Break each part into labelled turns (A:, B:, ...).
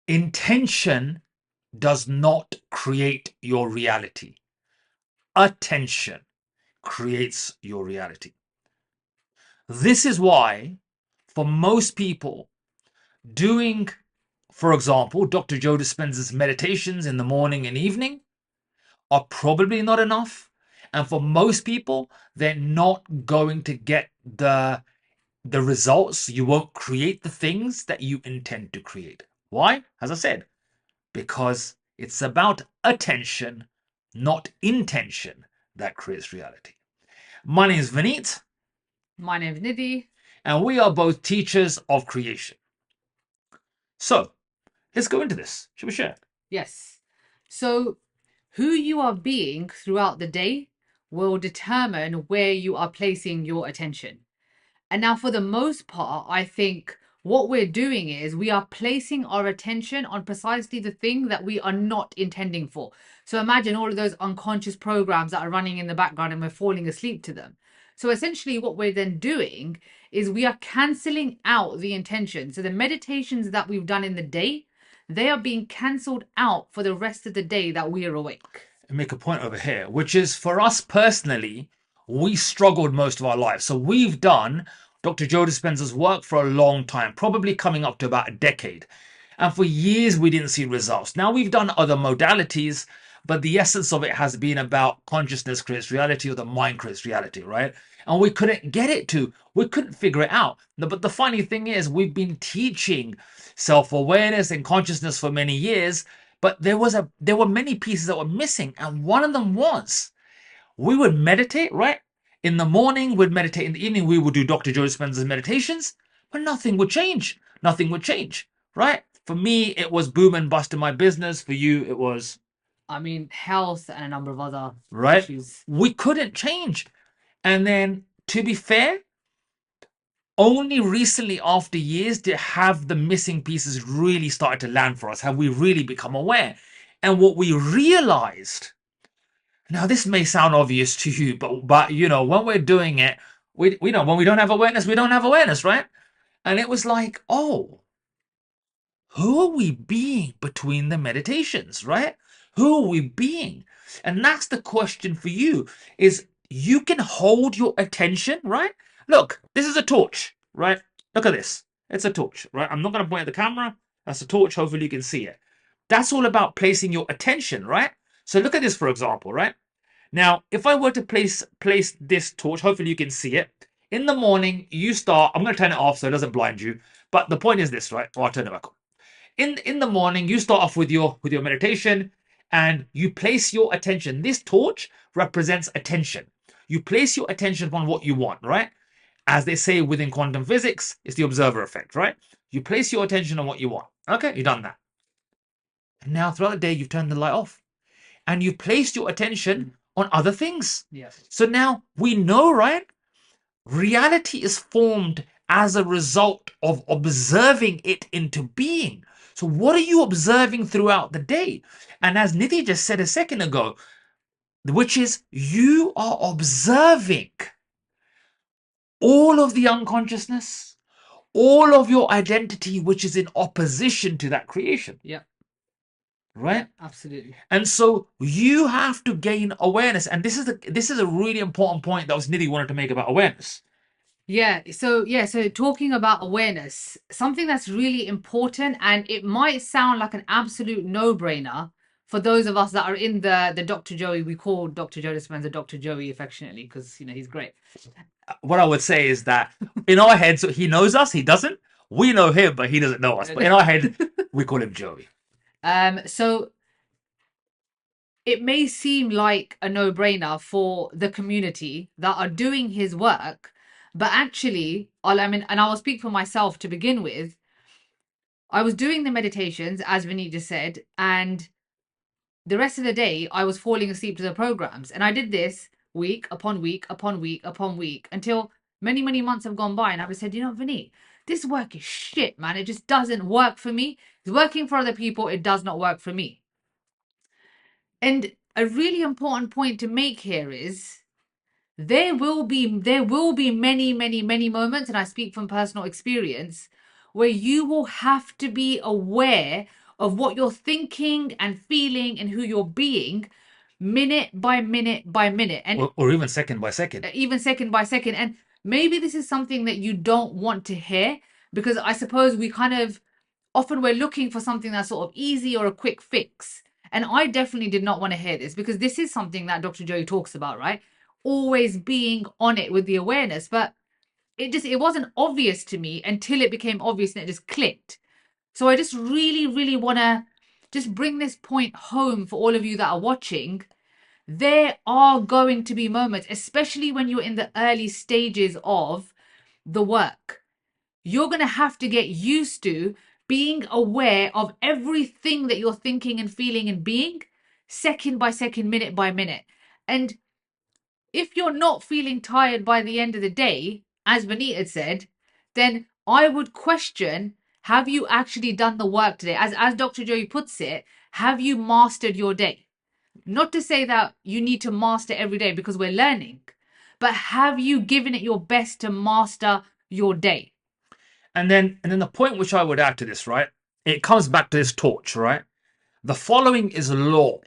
A: Intention does not create your reality. Attention creates your reality. This is why, for most people, doing, for example, Dr. Joe Dispenza's meditations in the morning and evening are probably not enough. And for most people, they're not going to get the results. You won't create the things that you intend to create. Why? As I said, because it's about attention, not intention, that creates reality. My name is Vineet.
B: My name's Nidhi.
A: And we are both teachers of creation. So let's go into this. Should we share?
B: Yes. So, who you are being throughout the day will determine where you are placing your attention. And now, for the most part, I think what we're doing is we are placing our attention on precisely the thing that we are not intending for. So, imagine all of those unconscious programs that are running in the background and we're falling asleep to them. So, essentially, what we're then doing is we are canceling out the intention. So, the meditations that we've done in the day, they are being cancelled out for the rest of the day that we are awake.
A: And make a point over here, which is for us personally, we struggled most of our lives. So we've done Dr. Joe Dispenza's work for a long time, probably coming up to about a decade. And for years, we didn't see results. Now we've done other modalities, but the essence of it has been about consciousness creates reality or the mind creates reality, right? And we couldn't get it to, we couldn't figure it out. But the funny thing is, we've been teaching self awareness and consciousness for many years, but there were many pieces that were missing, and one of them was we would meditate, right? In the morning, we'd meditate. In the evening, we would do Dr. Joe Dispenza's meditations, but nothing would change. Nothing would change, right? For me, it was boom and bust in my business. For you, it was,
B: Health and a number of other
A: right?
B: issues.
A: We couldn't change. And then, to be fair, only recently, after years, did have the missing pieces really started to land for us. Have we really become aware? And what we realized, now this may sound obvious to you, but you know, when we're doing it, we know when we don't have awareness, we don't have awareness, right? And it was like, oh, who are we being between the meditations, right? Who are we being? And that's the question for you, is you can hold your attention, right? Look, this is a torch, right? Look at this. It's a torch, right? I'm not going to point at the camera. That's a torch. Hopefully you can see it. That's all about placing your attention, right? So look at this, for example, right? Now, if I were to place this torch, hopefully you can see it. In the morning, you start. I'm going to turn it off so it doesn't blind you. But the point is this, right? I'll turn it back on. In the morning, you start off with your meditation, and you place your attention. This torch represents attention. You place your attention on what you want, right? As they say within quantum physics, it's the observer effect, right? You place your attention on what you want. Okay, you've done that. And now throughout the day, you've turned the light off and you've placed your attention on other things.
B: Yes.
A: So now we know, right? Reality is formed as a result of observing it into being. So, what are you observing throughout the day? And as Nidhi just said a second ago, which is you are observing all of the unconsciousness, all of your identity, which is in opposition to that creation.
B: Yeah.
A: Right?
B: Absolutely.
A: And so you have to gain awareness. And this is a really important point that was Nidhi wanted to make about awareness.
B: So talking about awareness, something that's really important, and it might sound like an absolute no-brainer for those of us that are in the Dr. Joey, we call Dr. Joe Dispenza Dr. Joey affectionately because he's great.
A: What I would say is that in our heads, he knows us, he doesn't. We know him, but he doesn't know us. But in our head, we call him Joey.
B: So it may seem like a no-brainer for the community that are doing his work, but actually, and I will speak for myself to begin with. I was doing the meditations, as Vinny just said, and the rest of the day I was falling asleep to the programs. And I did this week upon week upon week upon week until many, many months have gone by. And I've said, Vinny, this work is shit, man. It just doesn't work for me. It's working for other people. It does not work for me. And a really important point to make here is there will be many, many, many moments, and I speak from personal experience, where you will have to be aware of what you're thinking and feeling and who you're being, minute by minute by minute, and
A: or even second by second.
B: even second by second. And maybe this is something that you don't want to hear, because I suppose we kind of often we're looking for something that's sort of easy or a quick fix. And I definitely did not want to hear this, because this is something that Dr. Joe talks about, right? Always being on it with the awareness. But it wasn't obvious to me until it became obvious and it just clicked. So I just really, really want to just bring this point home for all of you that are watching. There are going to be moments, especially when you're in the early stages of the work. You're going to have to get used to being aware of everything that you're thinking and feeling and being, second by second, minute by minute. And if you're not feeling tired by the end of the day, as Vanita said, then I would question, have you actually done the work today? As Dr. Joey puts it, have you mastered your day? Not to say that you need to master every day, because we're learning, but have you given it your best to master your day?
A: And then the point which I would add to this, right? It comes back to this torch, right? The following is law.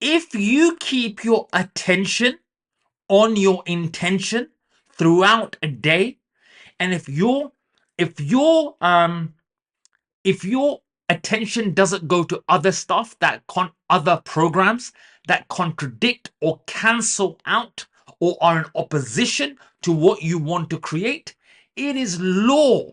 A: If you keep your attention on your intention throughout a day, and if your attention doesn't go to other stuff other programs that contradict or cancel out or are in opposition to what you want to create, it is law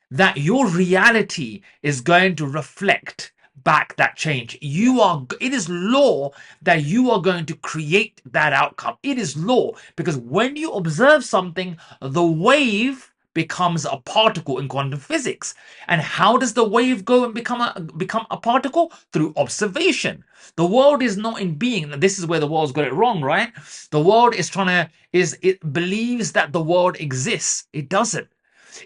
A: that your reality is going to reflect back that change. It is law that you are going to create that outcome. It is law, because when you observe something, the wave becomes a particle in quantum physics. And how does the wave go and become a particle? Through observation. The world is not in being. This is where the world's got it wrong, right? The world is it believes that the world exists. It doesn't.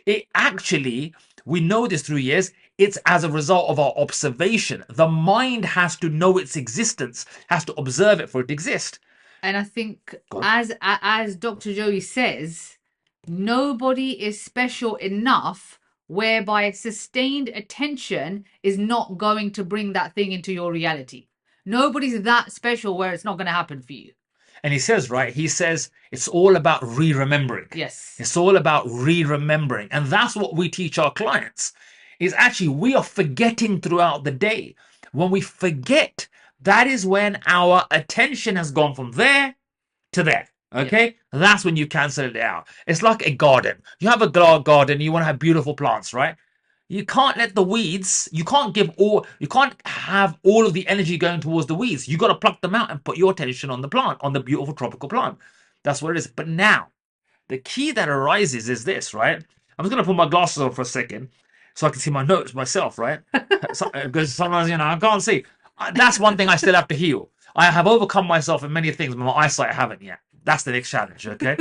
A: It actually, we know this through years, it's as a result of our observation. The mind has to know its existence, has to observe it for it to exist.
B: And I think, as Dr. Joey says, nobody is special enough whereby sustained attention is not going to bring that thing into your reality. Nobody's that special where it's not going to happen for you.
A: And he says, right, he says it's all about re-remembering.
B: Yes.
A: It's all about re-remembering. And that's what we teach our clients, is actually we are forgetting throughout the day. When we forget, that is when our attention has gone from there to there. Okay, that's when you cancel it out. It's like a garden. You have a garden, you want to have beautiful plants, right? You can't let the weeds, you can't have all of the energy going towards the weeds. You got to pluck them out and put your attention on the plant, on the beautiful tropical plant. That's what it is. But now, the key that arises is this, right? I'm just going to put my glasses on for a second so I can see my notes myself, right? Because sometimes, I can't see. That's one thing I still have to heal. I have overcome myself in many things, but my eyesight I haven't yet. That's the next challenge, okay?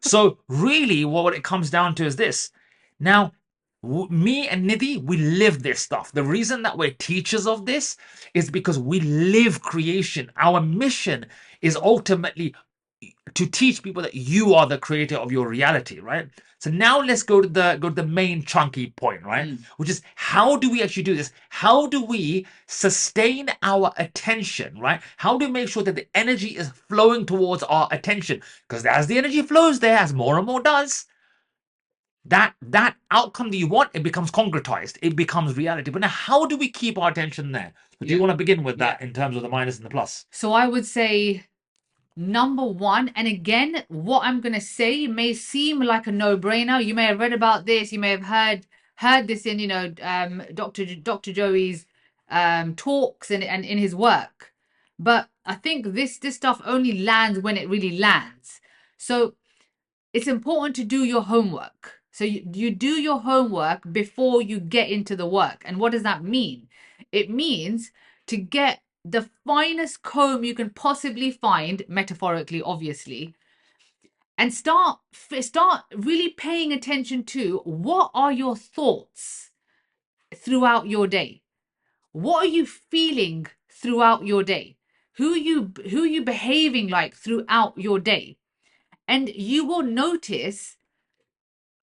A: So really, what it comes down to is this. Now, me and Nidhi, we live this stuff. The reason that we're teachers of this is because we live creation. Our mission is ultimately to teach people that you are the creator of your reality, right? So now let's go to the main chunky point, right? Which is, how do we actually do this? How do we sustain our attention, right? How do we make sure that the energy is flowing towards our attention? Because as the energy flows there, as more and more does, that outcome that you want, it becomes concretized, it becomes reality. But now, how do we keep our attention there? Do you want to begin with that in terms of the minus and the plus?
B: So I would say, number one, and again, what I'm going to say may seem like a no-brainer. You may have read about this, you may have heard this in Dr. Joey's talks and in his work, but I think this stuff only lands when it really lands. So it's important to do your homework. So you do your homework before you get into the work. And what does that mean? It means to get the finest comb you can possibly find, metaphorically, obviously, and start really paying attention to, what are your thoughts throughout your day? What are you feeling throughout your day? Who are you behaving like throughout your day? And you will notice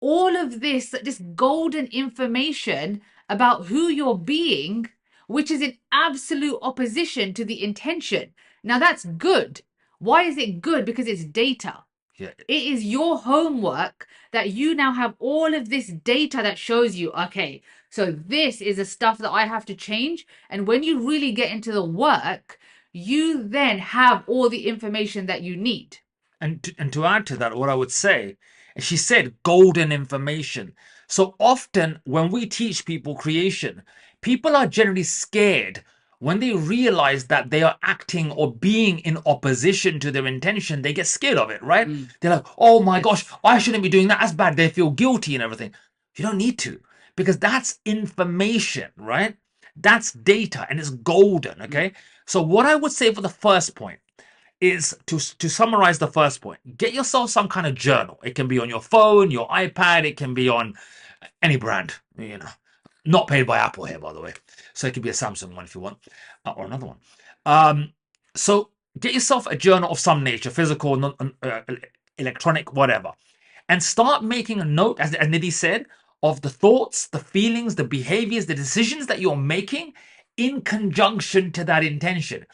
B: all of this golden information about who you're being, which is in absolute opposition to the intention. Now, that's good. Why is it good? Because it's data.
A: Yeah.
B: It is your homework that you now have all of this data that shows you, okay, so this is the stuff that I have to change. And when you really get into the work, you then have all the information that you need.
A: And to add to that, what I would say, she said golden information. So often when we teach people creation, people are generally scared when they realize that they are acting or being in opposition to their intention. They get scared of it, right?
B: Mm.
A: They're like, oh my gosh,
B: Yes.
A: I shouldn't be doing that. That's bad. They feel guilty and everything. You don't need to, because that's information, right? That's data and it's golden.
B: Mm.
A: Okay. So what I would say for the first point is to summarize the first point, get yourself some kind of journal. It can be on your phone, your iPad, it can be on any brand, not paid by Apple here, by the way. So it could be a Samsung one if you want, or another one. So get yourself a journal of some nature, physical, electronic, whatever, and start making a note, as Nidhi said, of the thoughts, the feelings, the behaviors, the decisions that you're making in conjunction to that intention.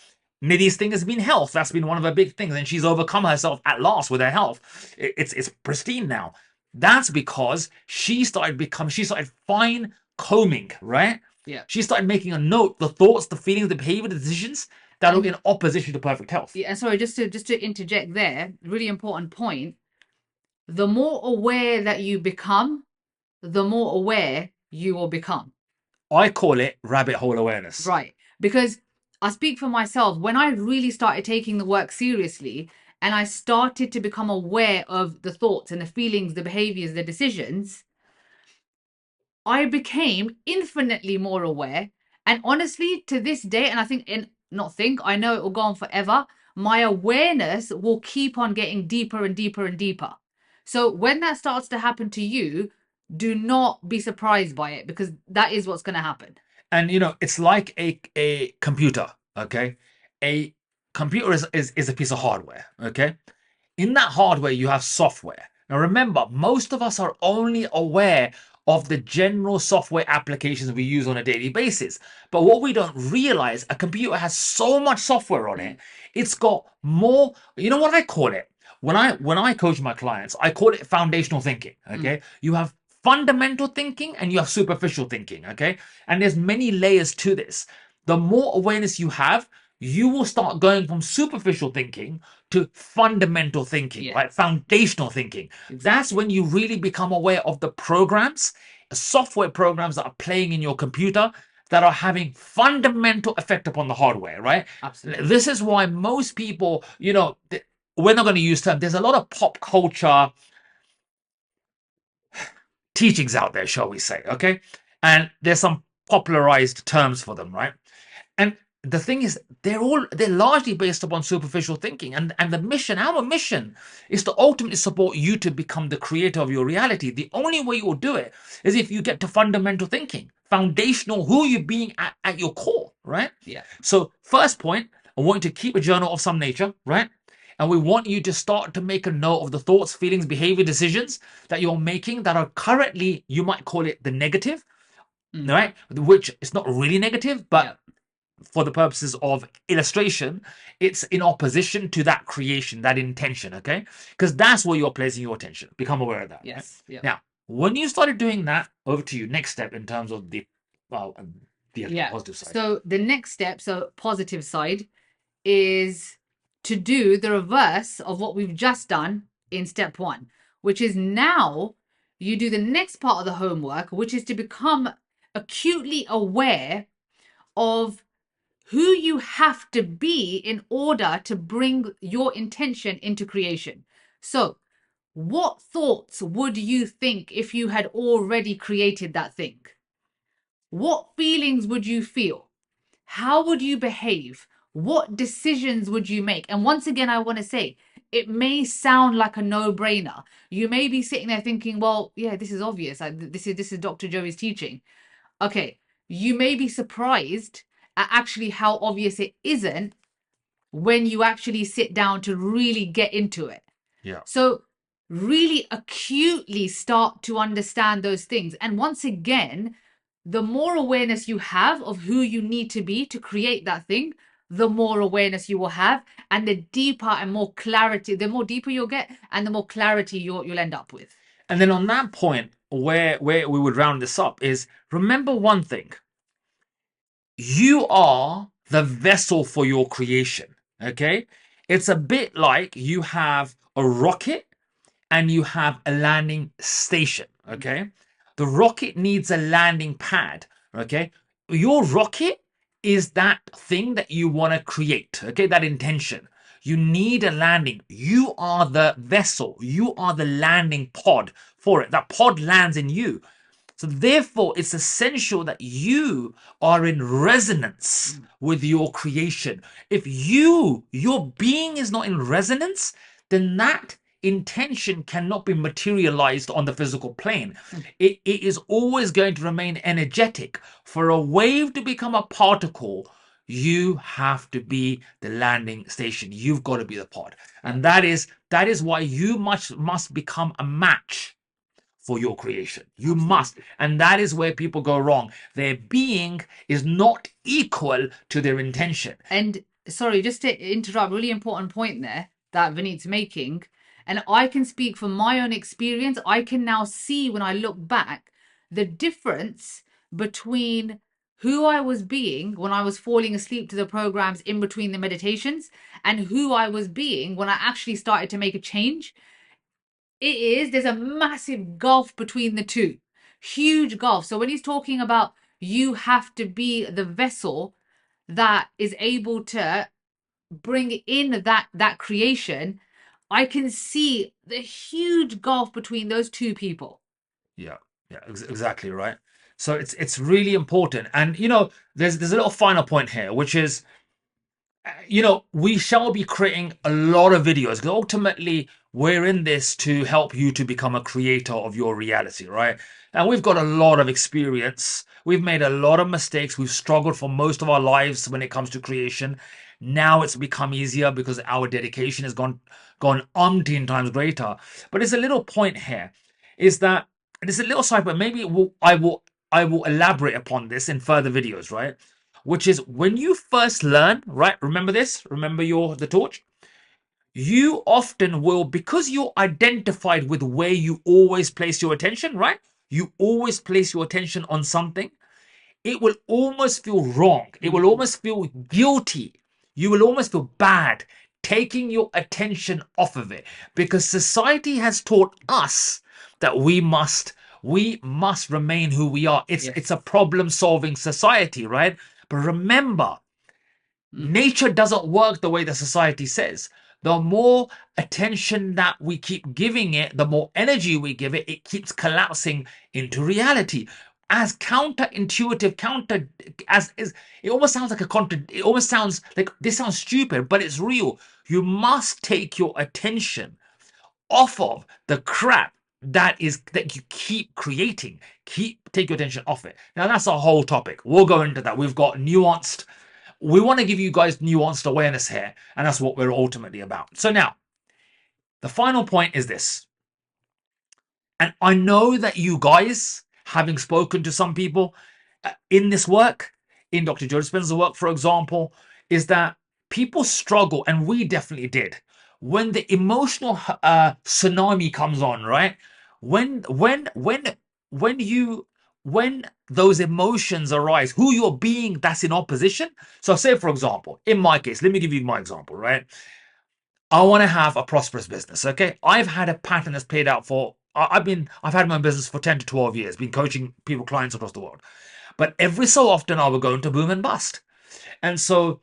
A: Nidhi's thing has been health. That's been one of her big things, and she's overcome herself at last with her health. It's pristine now. That's because she started fine combing, right?
B: Yeah.
A: She started making a note, the thoughts, the feelings, the behavior, the decisions that are
B: And
A: in opposition to perfect health.
B: yeah, and sorry, just to interject there, really important point. The more aware that you become, the more aware you will become.
A: I call it rabbit hole awareness.
B: Right. Because I speak for myself, when I really started taking the work seriously and I started to become aware of the thoughts and the feelings, the behaviors, the decisions, I became infinitely more aware. And honestly, to this day, and I think, I know it will go on forever, my awareness will keep on getting deeper and deeper and deeper. So when that starts to happen to you, do not be surprised by it, because that is what's going to happen.
A: And it's like a computer. Okay, a computer is a piece of hardware. Okay, in that hardware you have software. Now remember, most of us are only aware of the general software applications we use on a daily basis. But what we don't realize, a computer has so much software on it. It's got more. You know what I call it? When I coach my clients, I call it foundational thinking.
B: Mm.
A: Okay, you have fundamental thinking and you have superficial thinking. Okay, and there's many layers to this. The more awareness you have, you will start going from superficial thinking to fundamental thinking,
B: Yeah,
A: right? Foundational thinking. That's
B: exactly.
A: when you really become aware of the programs, software programs that are playing in your computer that are having fundamental effect upon the hardware, right?
B: Absolutely.
A: This is why most people, we're not going to use terms. There's a lot of pop culture teachings out there, shall we say, okay? And there's some popularized terms for them, right? And the thing is, they're largely based upon superficial thinking. And the mission, our mission, is to ultimately support you to become the creator of your reality. The only way you will do it is if you get to fundamental thinking, foundational, who you're being at your core, right?
B: Yeah.
A: So, first point, I want you to keep a journal of some nature, right? And we want you to start to make a note of the thoughts, feelings, behavior, decisions that you're making that are currently, you might call it the negative,
B: Mm.
A: right? Which is not really negative, but
B: Yeah.
A: for the purposes of illustration, it's in opposition to that creation, that intention, okay? Because that's where you're placing your attention. Become aware of that, right?
B: Yes. Yeah.
A: Now, when you started doing that, over to you. Next step in terms of well, the
B: Yeah.
A: positive side.
B: So the next step, so positive side, is to do the reverse of what we've just done in step one, which is now you do the next part of the homework, which is to become acutely aware of who you have to be in order to bring your intention into creation. So, what thoughts would you think if you had already created that thing? What feelings would you feel? How would you behave? What decisions would you make? And once again, I want to say, it may sound like a no-brainer. You may be sitting there thinking, well, yeah, this is obvious. This is Dr. Joey's teaching. Okay, you may be surprised at actually how obvious it isn't when you actually sit down to really get into it.
A: Yeah.
B: So, really acutely start to understand those things. And once again, the more awareness you have of who you need to be to create that thing, the more awareness you will have, and the deeper and more clarity, the more deeper you'll get, and the more clarity you'll end up with.
A: And then on that point, where we would round this up is, remember one thing: you are the vessel for your creation. Okay, it's a bit like you have a rocket and you have a landing station. Okay, the rocket needs a landing pad. Okay, your rocket is that thing that you want to create. Okay, that intention. You need a landing. You are the vessel. You are the landing pod for it. That pod lands in you. So therefore, it's essential that you are in resonance with your creation. If your being is not in resonance, then that intention cannot be materialized on the physical plane. It is always going to remain energetic. For a wave to become a particle, you have to be the landing station. You've got to be the pod. And that is why you must become a match for your creation. You must. And that is where people go wrong. Their being is not equal to their intention.
B: And sorry, just to interrupt, really important point there that Vineet's making. And I can speak from my own experience. I can now see when I look back the difference between who I was being when I was falling asleep to the programs in between the meditations and who I was being when I actually started to make a change. There's a massive gulf between the two, huge gulf. So when he's talking about you have to be the vessel that is able to bring in that creation, I can see the huge gulf between those two people.
A: Yeah, yeah, exactly right. So it's really important. And there's a little final point here, which is, we shall be creating a lot of videos because ultimately we're in this to help you to become a creator of your reality, right? And we've got a lot of experience. We've made a lot of mistakes. We've struggled for most of our lives when it comes to creation. Now it's become easier because our dedication has gone umpteen times greater. But it's a little point here, is that it's a little side, but maybe I will elaborate upon this in further videos, right? Which is when you first learn, right? Remember this? Remember the torch? You often will, because you're identified with where you always place your attention, right? You always place your attention on something. It will almost feel wrong. It will almost feel guilty. You will almost feel bad taking your attention off of it because society has taught us that we must remain who we are. It's a problem solving society, right? But remember, nature doesn't work the way the society says. The more attention that we keep giving it, the more energy we give it, it keeps collapsing into reality. As counterintuitive, it almost sounds like it almost sounds like this sounds stupid, but it's real. You must take your attention off of the crap that you keep creating. Take your attention off it. Now that's a whole topic. We'll go into that. We want to give you guys nuanced awareness here, and that's what we're ultimately about. So now, the final point is this. And I know that you guys, having spoken to some people in this work, in Dr. Joe Dispenza's work, for example, is that people struggle, and we definitely did, when the emotional tsunami comes on, right? When those emotions arise, who you're being that's in opposition. So, say for example, in my case, let me give you my example, right? I want to have a prosperous business. Okay, I've had a pattern that's played out for. I've had my business for 10 to 12 years, been coaching people, clients across the world. But every so often, I would go into boom and bust, and so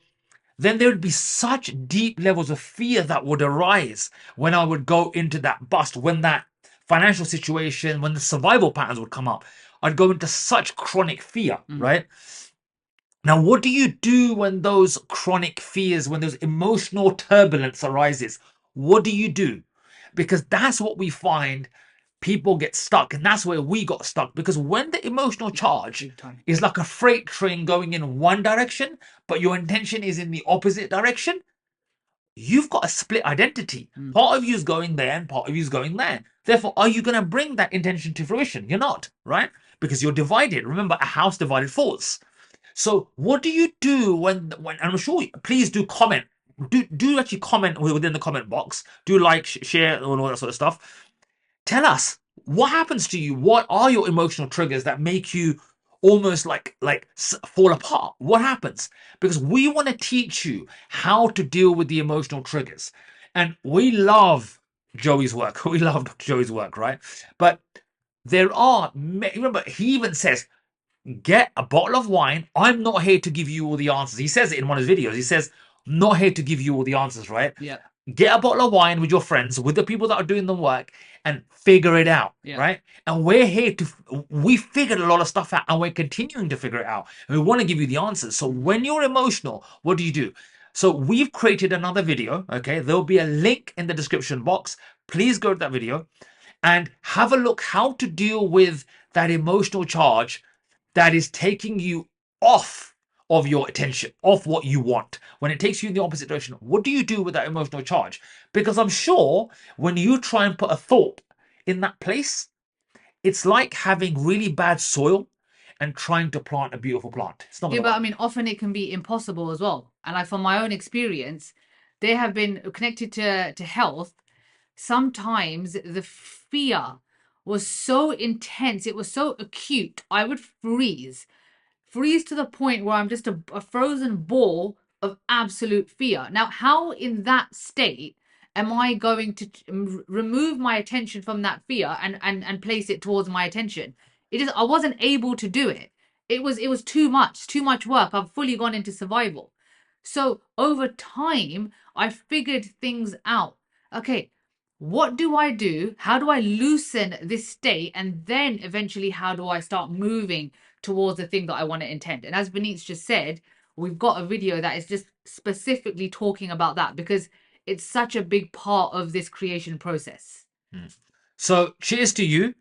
A: then there would be such deep levels of fear that would arise when I would go into that bust, when that financial situation, when the survival patterns would come up. I'd go into such chronic fear, right? Now, what do you do when those chronic fears, when those emotional turbulence arises? What do you do? Because that's what we find people get stuck, and that's where we got stuck. Because when the emotional charge is like a freight train going in one direction, but your intention is in the opposite direction, you've got a split identity. Part of you is going there and part of you is going there. Therefore, are you going to bring that intention to fruition? You're not, right? because you're divided. Remember, a house divided falls. So what do you do when and I'm sure, please do comment. Do actually comment within the comment box. Do like, share, and all that sort of stuff. Tell us what happens to you. What are your emotional triggers that make you almost like fall apart? What happens? Because we want to teach you how to deal with the emotional triggers. And we love Joey's work. We love Dr. Joey's work, right? But there are, remember, he even says, get a bottle of wine. I'm not here to give you all the answers. He says it in one of his videos. He says, not here to give you all the answers, right?
B: Yeah.
A: Get a bottle of wine with your friends, with the people that are doing the work, and figure it out,
B: Yeah.
A: right? And we're here to, we figured a lot of stuff out and we're continuing to figure it out. And we want to give you the answers. So when you're emotional, what do you do? So we've created another video, okay? There'll be a link in the description box. Please go to that video and have a look how to deal with that emotional charge that is taking you off of your attention, off what you want. When it takes you in the opposite direction, what do you do with that emotional charge? Because I'm sure when you try and put a thought in that place, it's like having really bad soil and trying to plant a beautiful plant. It's not
B: Yeah,
A: going to
B: but I
A: work.
B: mean, often it can be impossible as well. And like from my own experience, they have been connected to health. Sometimes the fear was so intense, it was so acute, I would freeze to the point where I'm just a frozen ball of absolute fear. Now, how in that state am I going to remove my attention from that fear and place it towards my attention? It is I wasn't able to do it. It was too much work. I've fully gone into survival. So over time, I figured things out. Okay, what do I do? How do I loosen this state? And then eventually, how do I start moving towards the thing that I want to intend? And as Benitez just said, we've got a video that is just specifically talking about that because it's such a big part of this creation process.
A: So cheers to you.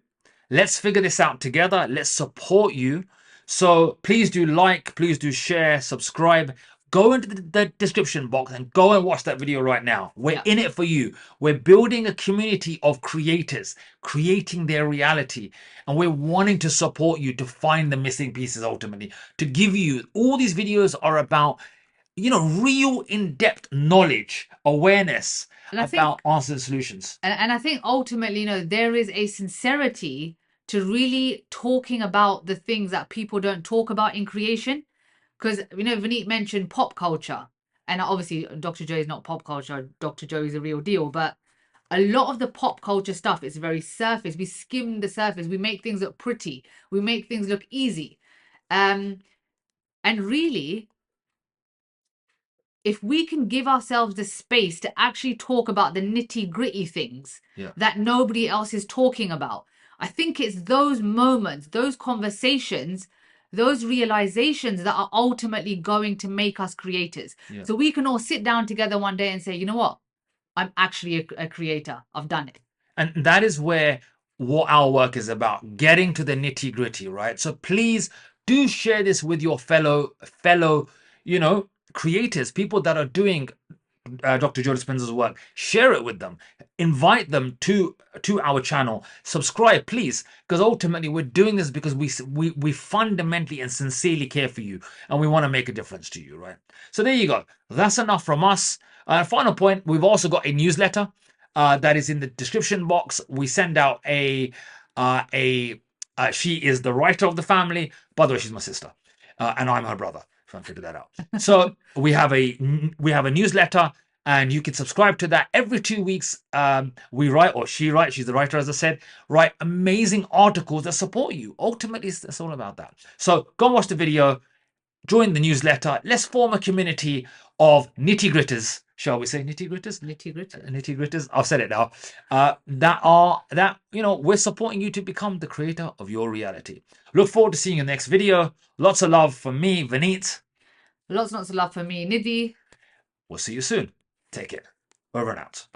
A: Let's figure this out together. Let's support you. So please do like, please do share, subscribe. Go into the description box and go and watch that video right now. We're
B: Yeah.
A: in it for you. We're building a community of creators, creating their reality. And we're wanting to support you to find the missing pieces ultimately. To give you, all these videos are about, real in-depth knowledge, awareness
B: And I
A: about
B: think
A: answers and solutions.
B: and I think ultimately, there is a sincerity to really talking about the things that people don't talk about in creation. Because Vineet mentioned pop culture, and obviously Dr. Joe is not pop culture. Dr. Joe is a real deal, but a lot of the pop culture stuff is very surface. We skim the surface. We make things look pretty. We make things look easy. And really, if we can give ourselves the space to actually talk about the nitty gritty things that nobody else is talking about, I think it's those moments, those conversations, those realizations that are ultimately going to make us creators. So we can all sit down together one day and say, you know what? I'm actually a creator. I've done it.
A: And that is where what our work is about, getting to the nitty gritty, right? So please do share this with your fellow, creators, people that are doing Dr. Joe Dispenza's work. Share it with them. Invite them to our channel. Subscribe, please, because ultimately we're doing this because we fundamentally and sincerely care for you, and we want to make a difference to you, right? So there you go. That's enough from us. Final point: we've also got a newsletter that is in the description box. We send out she is the writer of the family. By the way, she's my sister, and I'm her brother. Trying to figure that out. So we have a newsletter, and you can subscribe to that every 2 weeks. We write, or she writes. She's the writer, as I said. Write amazing articles that support you. Ultimately, it's all about that. So go and watch the video. Join the newsletter. Let's form a community of nitty gritters. Shall we say nitty gritters?
B: Nitty gritty.
A: Nitty gritters. I've said it now. That we're supporting you to become the creator of your reality. Look forward to seeing you in the next video. Lots of love from me, Vineet.
B: Lots and lots of love for me, Nidhi.
A: We'll see you soon. Take care. Over and out.